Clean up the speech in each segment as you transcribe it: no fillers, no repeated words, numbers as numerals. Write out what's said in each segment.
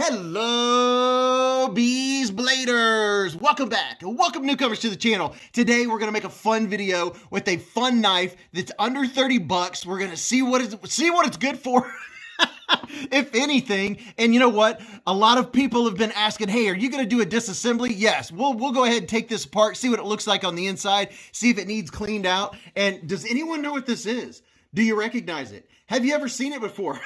Hello, Beez Bladers. Welcome back. Welcome newcomers to the channel. Today we're gonna make a fun video with a fun knife that's under 30 bucks. We're gonna see what it's good for. If anything. And you know what? A lot of people have been asking, hey, are you going to do a disassembly? Yes, we'll go ahead and take this apart, see what it looks like on the inside, see if it needs cleaned out. And does anyone know what this is? Do you recognize it? Have you ever seen it before?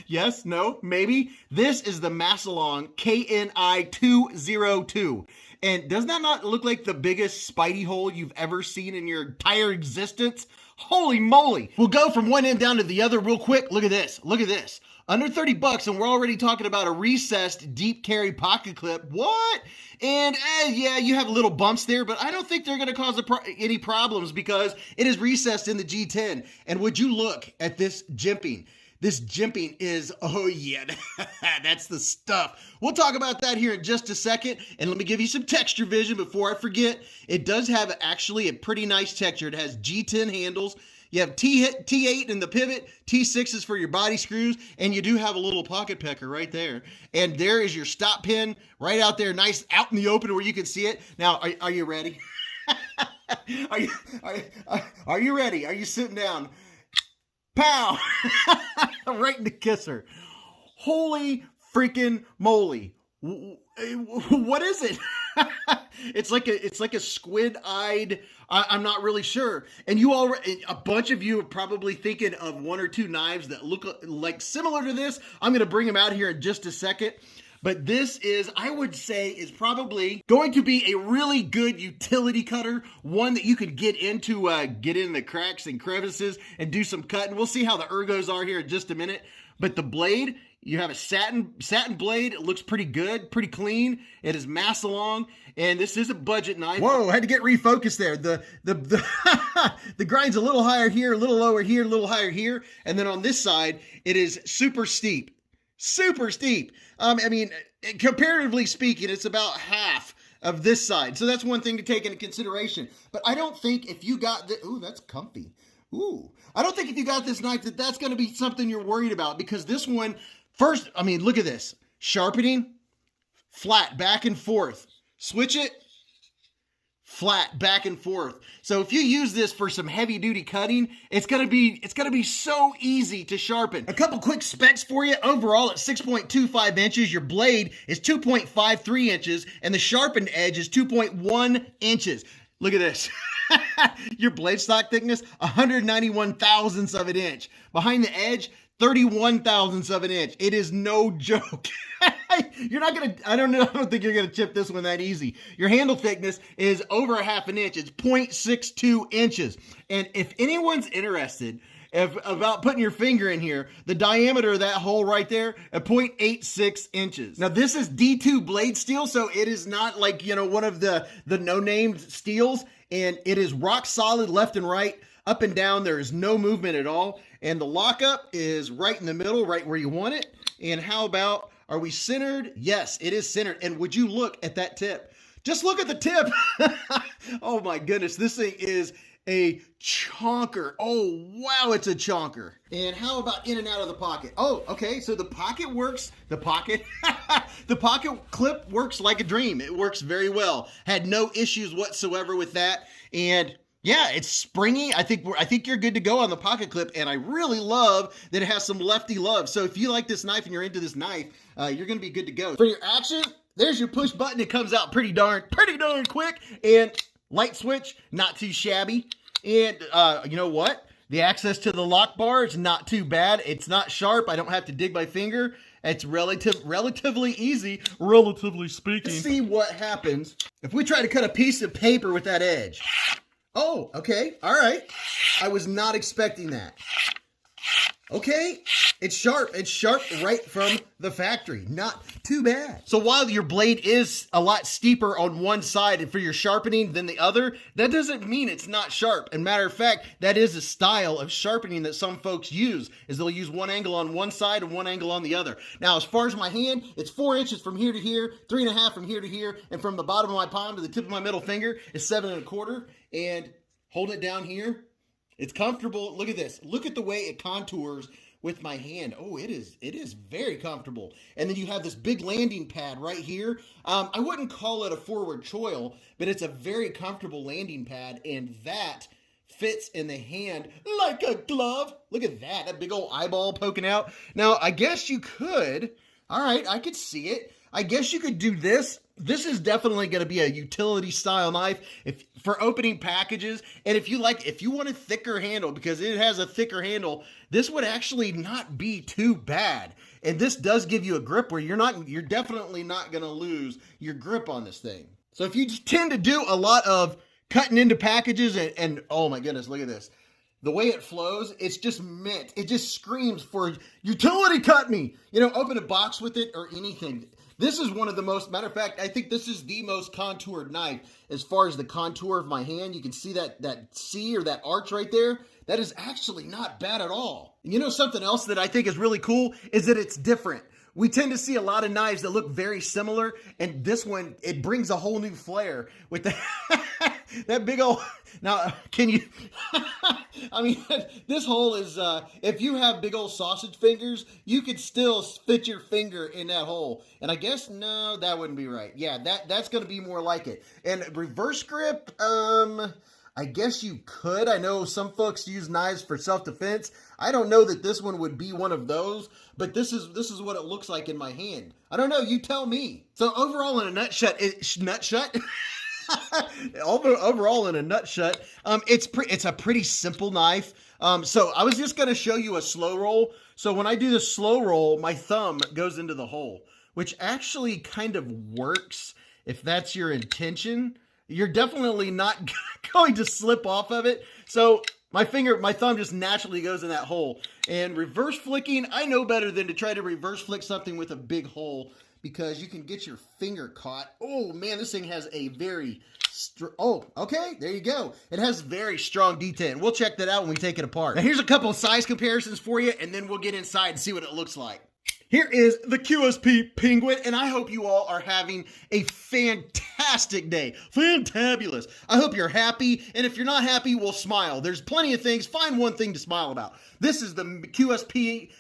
Yes, no, maybe. This is the Massillon KNI 202. And does that not look like the biggest spidey hole you've ever seen in your entire existence? Holy moly. We'll go from one end down to the other real quick. Look at this. Look at this. Under 30 bucks, and we're already talking about a recessed deep carry pocket clip. What? And yeah, you have little bumps there, but I don't think they're going to cause any problems because it is recessed in the G10. And would you look at this jimping? This jimping is, oh yeah, that's the stuff. We'll talk about that here in just a second. And let me give you some texture vision before I forget. It does have actually a pretty nice texture. It has G10 handles. You have T8 in the pivot, T6 is for your body screws, and you do have a little pocket pecker right there. And there is your stop pin right out there, nice out in the open where you can see it. Now, are you ready? Are you ready? Are you sitting down? Pow! Right in the kisser. Holy freaking moly. What is it? It's like a squid-eyed, I'm not really sure. And you already, a bunch of you are probably thinking of one or two knives that look like similar to this. I'm going to bring them out here in just a second. But this is, I would say, is probably going to be a really good utility cutter. One that you could get in the cracks and crevices and do some cutting. We'll see how the ergos are here in just a minute. But the blade, you have a satin blade. It looks pretty good, pretty clean. It is Massillon, and this is a budget knife. Whoa, I had to get refocused there. The grind's a little higher here, a little lower here, a little higher here. And then on this side, it is super steep. Super steep. I mean, comparatively speaking, it's about half of this side. So that's one thing to take into consideration. But I don't think if you got the, ooh, that's comfy. Ooh, I don't think if you got this knife that's going to be something you're worried about, because this one, first, I mean, look at this. Sharpening, flat, back and forth. Switch it, flat, back and forth. So if you use this for some heavy duty cutting, it's gonna be so easy to sharpen. A couple quick specs for you. Overall, at 6.25 inches, your blade is 2.53 inches, and the sharpened edge is 2.1 inches. Look at this. Your blade stock thickness, 191 thousandths of an inch. Behind the edge, 31 thousandths of an inch. It is no joke. You're not gonna, I don't think you're gonna chip this one that easy. Your handle thickness is over a half an inch. It's 0.62 inches. And if anyone's interested about putting your finger in here, the diameter of that hole right there at 0.86 inches. Now this is D2 blade steel, so it is not like, you know, one of the no-named steels, and it is rock solid left and right, up and down. There is no movement at all. And the lockup is right in the middle, right where you want it. And how about, are we centered? Yes, it is centered. And would you look at that tip? Just look at the tip. Oh my goodness, this thing is a chonker. Oh, wow, it's a chonker. And how about in and out of the pocket? Oh, okay, so the pocket works, the pocket clip works like a dream. It works very well. Had no issues whatsoever with that. And yeah, it's springy. I think you're good to go on the pocket clip, and I really love that it has some lefty love. So if you like this knife and you're into this knife, you're gonna be good to go. For your action, there's your push button. It comes out pretty darn quick, and light switch, not too shabby. And you know what? The access to the lock bar is not too bad. It's not sharp. I don't have to dig my finger. It's relatively easy, relatively speaking. Let's see what happens if we try to cut a piece of paper with that edge. Oh, okay. All right. I was not expecting that. Okay. It's sharp. It's sharp right from the factory. Not too bad. So while your blade is a lot steeper on one side for your sharpening than the other, that doesn't mean it's not sharp. And matter of fact, that is a style of sharpening that some folks use, is they'll use one angle on one side and one angle on the other. Now, as far as my hand, it's 4 inches from here to here, 3.5 from here to here, and from the bottom of my palm to the tip of my middle finger is 7.25. And hold it down here. It's comfortable. Look at this. Look at the way it contours with my hand. Oh, it is very comfortable. And then you have this big landing pad right here. I wouldn't call it a forward choil, but it's a very comfortable landing pad, and that fits in the hand like a glove. Look at that big old eyeball poking out. Now, I guess you could, all right, I could see it. I guess you could do this. This is definitely going to be a utility style knife for opening packages. And if you want a thicker handle, because it has a thicker handle, this would actually not be too bad. And this does give you a grip where you're definitely not going to lose your grip on this thing. So if you tend to do a lot of cutting into packages and oh my goodness, look at this. The way it flows, it's just mint. It just screams for utility cut me. You know, open a box with it or anything. This is one of the most, matter of fact, I think this is the most contoured knife as far as the contour of my hand. You can see that C or that arch right there. That is actually not bad at all. And you know something else that I think is really cool is that it's different. We tend to see a lot of knives that look very similar, and this one, it brings a whole new flair with the that big old, now, can you, I mean, this hole is, if you have big old sausage fingers, you could still fit your finger in that hole. And I guess, no, that wouldn't be right. Yeah, that's going to be more like it. And reverse grip, I guess you could. I know some folks use knives for self-defense. I don't know that this one would be one of those, but this is what it looks like in my hand. I don't know, you tell me. So overall in a nutshell, overall in a nutshell, it's a pretty simple knife. So I was just going to show you a slow roll. So when I do the slow roll, my thumb goes into the hole, which actually kind of works if that's your intention. You're definitely not going to slip off of it. So my thumb just naturally goes in that hole. And reverse flicking, I know better than to try to reverse flick something with a big hole, because you can get your finger caught. Oh man, this thing has a very oh, okay, there you go. It has very strong detent. We'll check that out when we take it apart. Now here's a couple of size comparisons for you, and then we'll get inside and see what it looks like. Here is the QSP Penguin, and I hope you all are having a fantastic day. Fantabulous. I hope you're happy, and if you're not happy, well, smile. There's plenty of things. Find one thing to smile about. This is the QSP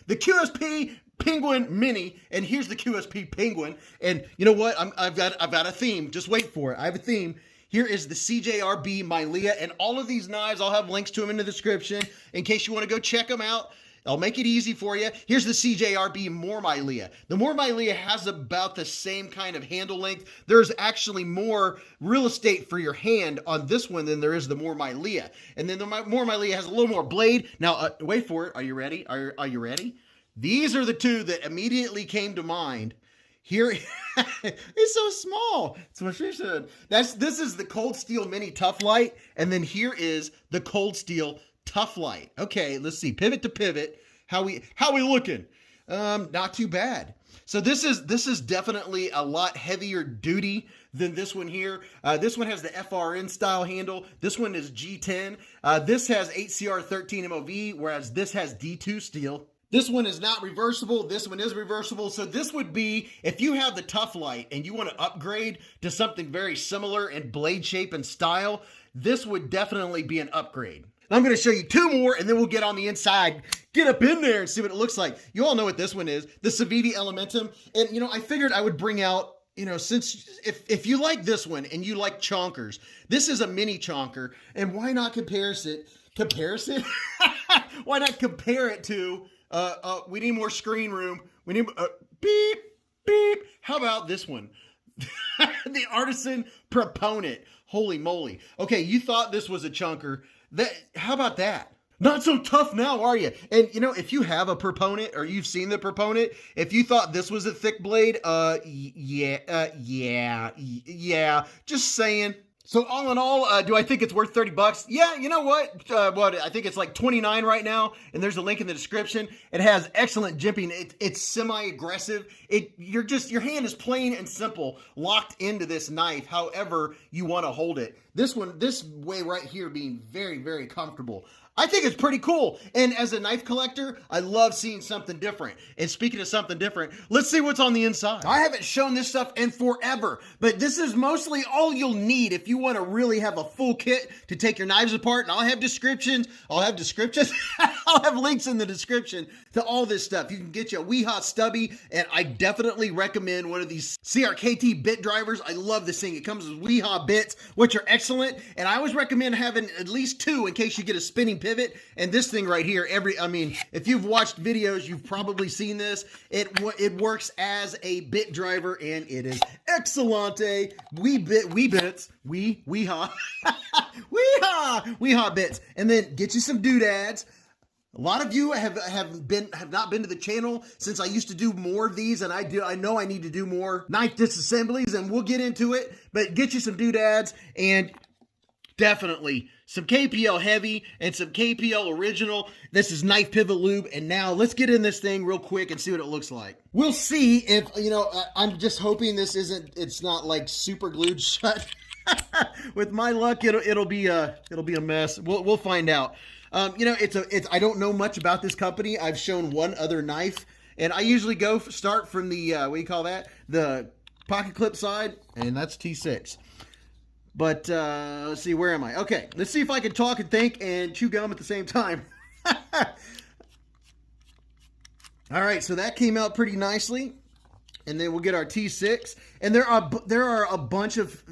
Penguin Mini, and here's the QSP Penguin. And you know what? I've got a theme. Just wait for it. I have a theme. Here is the CJRB Mylea, and all of these knives, I'll have links to them in the description in case you want to go check them out. I'll make it easy for you. Here's the CJRB More Mylea. The More Mylea has about the same kind of handle length. There's actually more real estate for your hand on this one than there is the More Mylea. And then the More Mylea has a little more blade. Now, wait for it. Are you ready? Are you ready? These are the two that immediately came to mind. Here, it's so small. That's what she said. This is the Cold Steel Mini Tough Light, and then here is the Cold Steel Tough Light. Okay, let's see. Pivot to pivot. How we looking? Not too bad. So this is definitely a lot heavier duty than this one here. This one has the FRN style handle. This one is G10. This has 8CR13 MOV, whereas this has D2 steel. This one is not reversible. This one is reversible. So this would be, if you have the Tough Light and you want to upgrade to something very similar in blade shape and style, this would definitely be an upgrade. I'm going to show you two more, and then we'll get on the inside, get up in there and see what it looks like. You all know what this one is, the Civivi Elementum. And, you know, I figured I would bring out, you know, since if you like this one and you like chonkers, this is a mini chonker, and why not comparison? Why not compare it to, we need more screen room. We need, beep, beep. How about this one? The Artisan Proponent. Holy moly. Okay, you thought this was a chunker. How about that? Not so tough now, are you? And you know, if you have a Proponent or you've seen the Proponent, if you thought this was a thick blade, yeah, just saying. So all in all, do I think it's worth 30 bucks? Yeah, you know what? I think it's like 29 right now, and there's a link in the description. It has excellent jimping. It's semi-aggressive. Your hand is plain and simple, locked into this knife, however you want to hold it. This way right here being very, very comfortable. I think it's pretty cool. And as a knife collector, I love seeing something different. And speaking of something different, let's see what's on the inside. I haven't shown this stuff in forever, but this is mostly all you'll need if you want to really have a full kit to take your knives apart. And I'll have descriptions. I'll have links in the description to all this stuff. You can get you a WeHa stubby, and I definitely recommend one of these CRKT bit drivers. I love this thing. It comes with WeHa bits, which are excellent, and I always recommend having at least 2 in case you get a spinning pivot. And this thing right here, I mean, if you've watched videos, you've probably seen this. It works as a bit driver, and it is excellente. WeHa, WeHa bits, and then get you some doodads. A lot of you have not been to the channel since I used to do more of these, and I know I need to do more knife disassemblies, and we'll get into it. But get you some doodads, and definitely some KPL heavy and some KPL original. This is knife pivot lube, and now let's get in this thing real quick and see what it looks like. We'll see if, you know, I'm just hoping it's not like super glued shut. With my luck, it'll be a mess. We'll find out. You know, I don't know much about this company. I've shown one other knife, and I usually start from the, what do you call that? The pocket clip side, and that's T6. But, let's see, where am I? Okay, let's see if I can talk and think and chew gum at the same time. All right, so that came out pretty nicely. And then we'll get our T6. And there are a bunch of...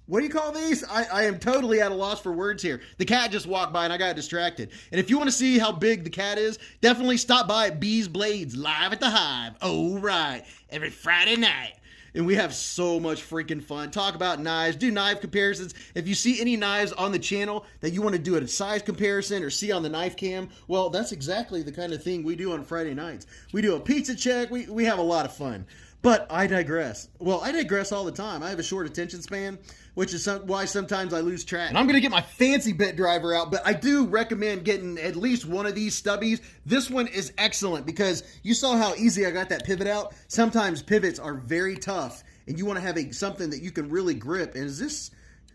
What do you call these? I am totally at a loss for words here. The cat just walked by and I got distracted. And if you want to see how big the cat is, definitely stop by at Beez Blades, live at the Hive. Oh, right. Every Friday night. And we have so much freaking fun. Talk about knives, do knife comparisons. If you see any knives on the channel that you want to do a size comparison or see on the knife cam, well, that's exactly the kind of thing we do on Friday nights. We do a pizza check. We have a lot of fun. But I digress. Well, I digress all the time. I have a short attention span, which is why sometimes I lose track. And I'm going to get my fancy bit driver out, but I do recommend getting at least one of these stubbies. This one is excellent because you saw how easy I got that pivot out. Sometimes pivots are very tough, and you want to have something that you can really grip. And is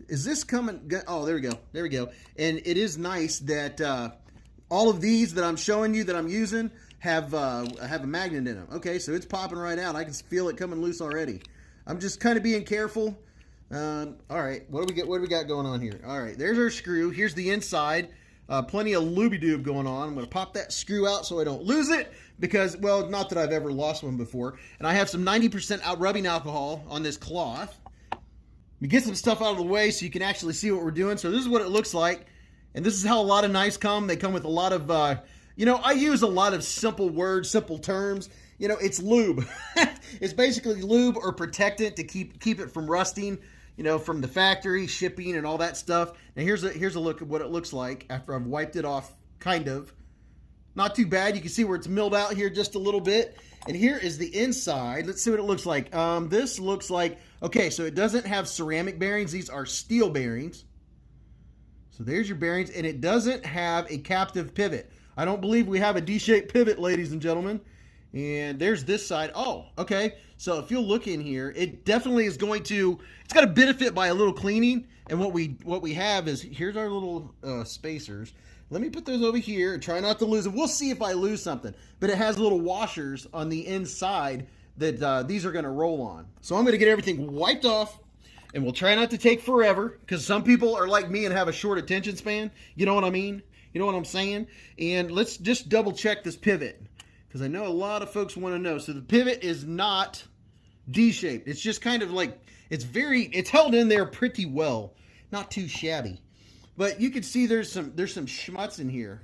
this coming? Oh, there we go. There we go. And it is nice that all of these that I'm showing you that I'm using have a magnet in them. Okay, so it's popping right out. I can feel it coming loose already. I'm just kind of being careful. All right, what do we got going on here? All right, there's our screw. Here's the inside. Plenty of looby-doob going on. I'm going to pop that screw out so I don't lose it because, well, not that I've ever lost one before. And I have some 90% out rubbing alcohol on this cloth. We get some stuff out of the way so you can actually see what we're doing. So this is what it looks like. And this is how a lot of knives come. They come with a lot of, you know, I use a lot of simple words, simple terms. You know, it's lube. It's basically lube or protectant to keep it from rusting, you know, from the factory, shipping, and all that stuff. Now here's a look at what it looks like after I've wiped it off, kind of. Not too bad. You can see where it's milled out here just a little bit. And here is the inside. Let's see what it looks like. This looks like, okay, so it doesn't have ceramic bearings. These are steel bearings. So there's your bearings, and it doesn't have a captive pivot. I don't believe we have a D-shaped pivot, ladies and gentlemen. And there's this side. Oh, okay. So if you'll look in here, it definitely is going to, it's got to benefit by a little cleaning. And what we have is, here's our little spacers. Let me put those over here and try not to lose them. We'll see if I lose something. But it has little washers on the inside that these are going to roll on. So I'm going to get everything wiped off. And we'll try not to take forever, because some people are like me and have a short attention span. You know what I mean? You know what I'm saying? And let's just double check this pivot, because I know a lot of folks want to know. So the pivot is not D-shaped. It's just kind of like, it's held in there pretty well. Not too shabby. But you can see there's some schmutz in here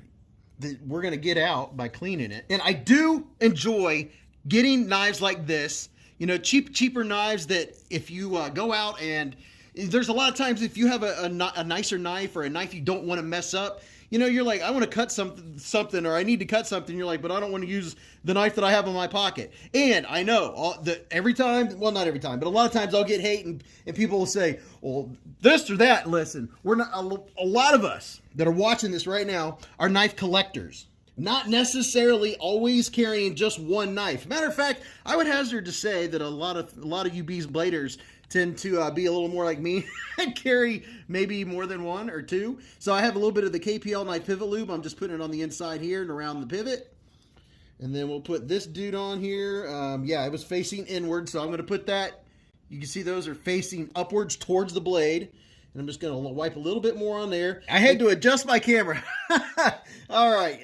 that we're going to get out by cleaning it. And I do enjoy getting knives like this. You know, cheaper knives that if you go out and there's a lot of times if you have a nicer knife or a knife you don't want to mess up, you know, you're like, I want to cut something or I need to cut something. You're like, but I don't want to use the knife that I have in my pocket. And I know every time, well, not every time, but a lot of times I'll get hate and people will say, well, this or that. Listen, we're not, a lot of us that are watching this right now are knife collectors. Not necessarily always carrying just one knife. Matter of fact, I would hazard to say that a lot of you Beez Bladers tend to be a little more like me and carry maybe more than one or two. So I have a little bit of the KPL knife pivot lube. I'm just putting it on the inside here and around the pivot. And then we'll put this dude on here. Yeah, it was facing inward, so I'm going to put that. You can see those are facing upwards towards the blade. And I'm just going to wipe a little bit more on there. I had to adjust my camera. All right.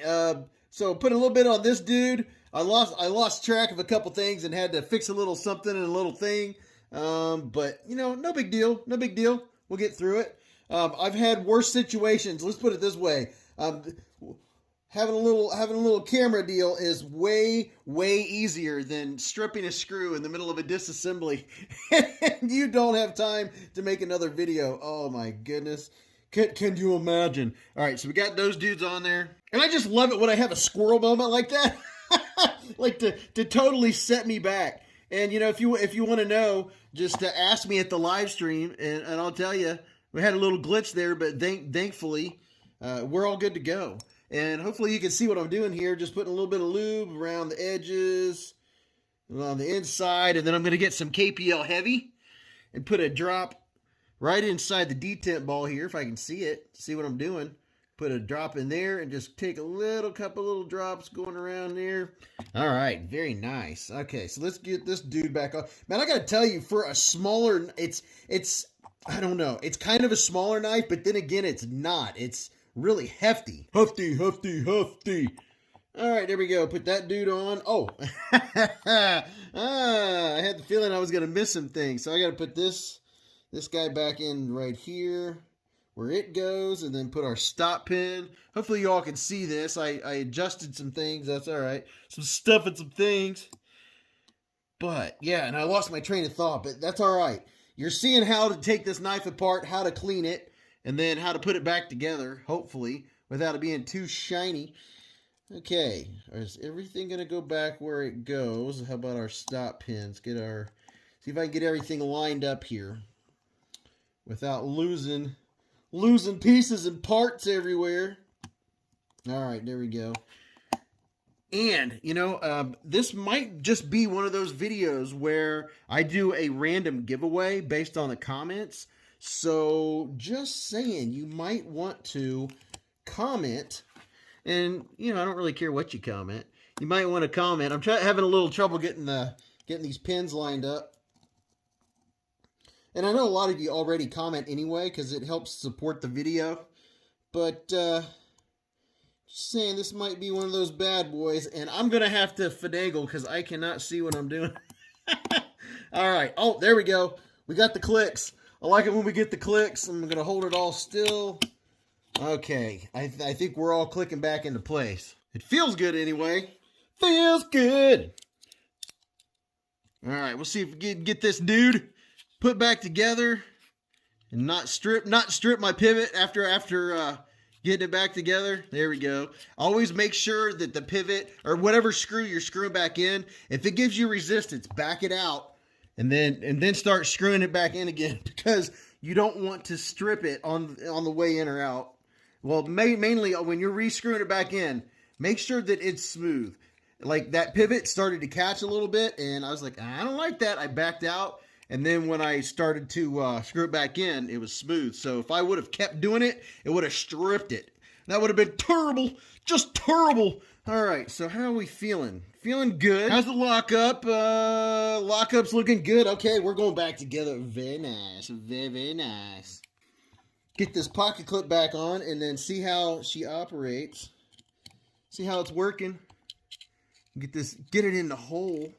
So put a little bit on this dude. I lost track of a couple things and had to fix a little something and a little thing. But you know, no big deal. No big deal. We'll get through it. I've had worse situations. Let's put it this way. Having a little camera deal is way easier than stripping a screw in the middle of a disassembly. And you don't have time to make another video. Oh my goodness. Can you imagine? All right, so we got those dudes on there. And I just love it when I have a squirrel moment like that. Like to totally set me back. And you know, if you want to know, just ask me at the live stream and I'll tell you. We had a little glitch there, but thankfully we're all good to go. And hopefully you can see what I'm doing here. Just putting a little bit of lube around the edges, on the inside. And then I'm going to get some KPL heavy and put a drop right inside the detent ball here, if I can see it. See what I'm doing. Put a drop in there and just take a couple little drops going around there. All right, very nice. Okay, so let's get this dude back on. Man, I got to tell you, for a smaller, it's I don't know. It's kind of a smaller knife, but then again, it's not. It's really hefty. Hefty. All right, there we go. Put that dude on. Oh, I had the feeling I was going to miss some things. So I got to put this guy back in right here where it goes, and then put our stop pin. Hopefully you all can see this. I adjusted some things. That's all right. Some stuff and some things. But, yeah, and I lost my train of thought, but that's all right. You're seeing how to take this knife apart, how to clean it, and then how to put it back together, hopefully, without it being too shiny. Okay, is everything going to go back where it goes? How about our stop pins? See if I can get everything lined up here without losing pieces and parts everywhere. All right, there we go. And, you know, this might just be one of those videos where I do a random giveaway based on the comments. So, just saying, you might want to comment. And, you know, I don't really care what you comment. You might want to comment. I'm having a little trouble getting these pins lined up. And I know a lot of you already comment anyway because it helps support the video. But, just saying, this might be one of those bad boys, and I'm going to have to finagle because I cannot see what I'm doing. All right. Oh, there we go. We got the clicks. I like it when we get the clicks. I'm going to hold it all still. Okay. I think we're all clicking back into place. It feels good anyway. Feels good. All right. We'll see if we can get this dude put back together and not strip my pivot after getting it back together. There we go. Always make sure that the pivot or whatever screw you're screwing back in, if it gives you resistance, back it out and then start screwing it back in again, because you don't want to strip it on the way in or out. Well, mainly when you're re-screwing it back in, make sure that it's smooth. Like that pivot started to catch a little bit and I was like, I don't like that. I backed out. And then when I started to screw it back in, it was smooth. So if I would have kept doing it, it would have stripped it. That would have been terrible. Just terrible. All right, so how are we feeling? Feeling good. How's the lockup? Lockup's looking good. Okay, we're going back together. Very nice. Very nice. Get this pocket clip back on and then see how she operates. See how it's working. Get it in the hole.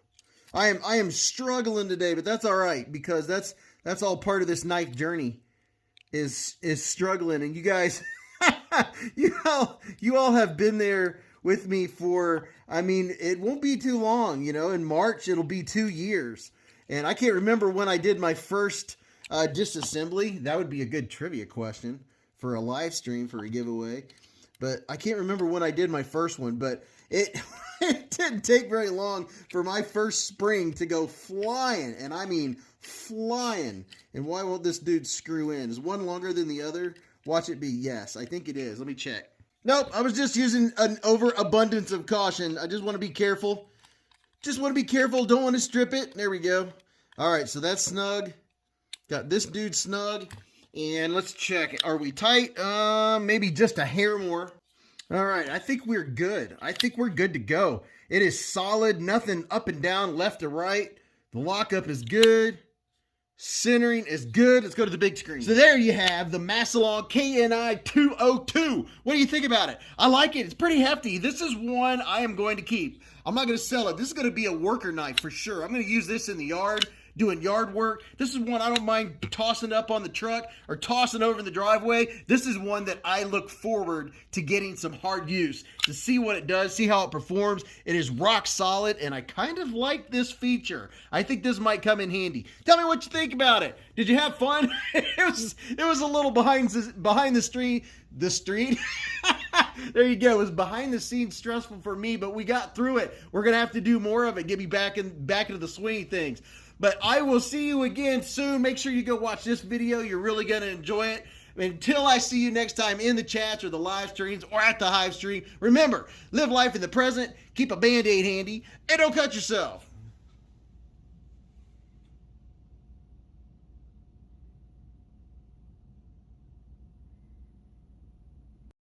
I am struggling today, but that's all right because that's all part of this knife journey is struggling. And you guys, you all have been there with me for, I mean, it won't be too long, you know, in March, it'll be 2 years. And I can't remember when I did my first disassembly. That would be a good trivia question for a live stream for a giveaway. But I can't remember when I did my first one, but it didn't take very long for my first spring to go flying. And I mean flying. And why won't this dude screw in? Is one longer than the other? Watch it be. Yes, I think it is. Let me check. Nope, I was just using an overabundance of caution. I just want to be careful. Just want to be careful. Don't want to strip it. There we go. All right, so that's snug. Got this dude snug. And let's check. Are we tight? Maybe just a hair more. All right, I think we're good. I think we're good to go. It is solid. Nothing up and down, left to right. The lockup is good. Centering is good. Let's go to the big screen. So there you have the Massillon KNI 202. What do you think about it? I like it. It's pretty hefty. This is one I am going to keep. I'm not going to sell it. This is going to be a worker knife for sure. I'm going to use this in the yard, doing yard work. This is one I don't mind tossing up on the truck or tossing over in the driveway. This is one that I look forward to getting some hard use to see what it does, see how it performs. It is rock solid, and I kind of like this feature. I think this might come in handy. Tell me what you think about it. Did you have fun? It was a little behind the street. There you go. It was behind the scenes stressful for me, but we got through it. We're gonna have to do more of it. Get me back into the swing of things. But I will see you again soon. Make sure you go watch this video. You're really going to enjoy it. Until I see you next time in the chats or the live streams or at the Hive stream, remember, live life in the present, keep a Band-Aid handy, and don't cut yourself.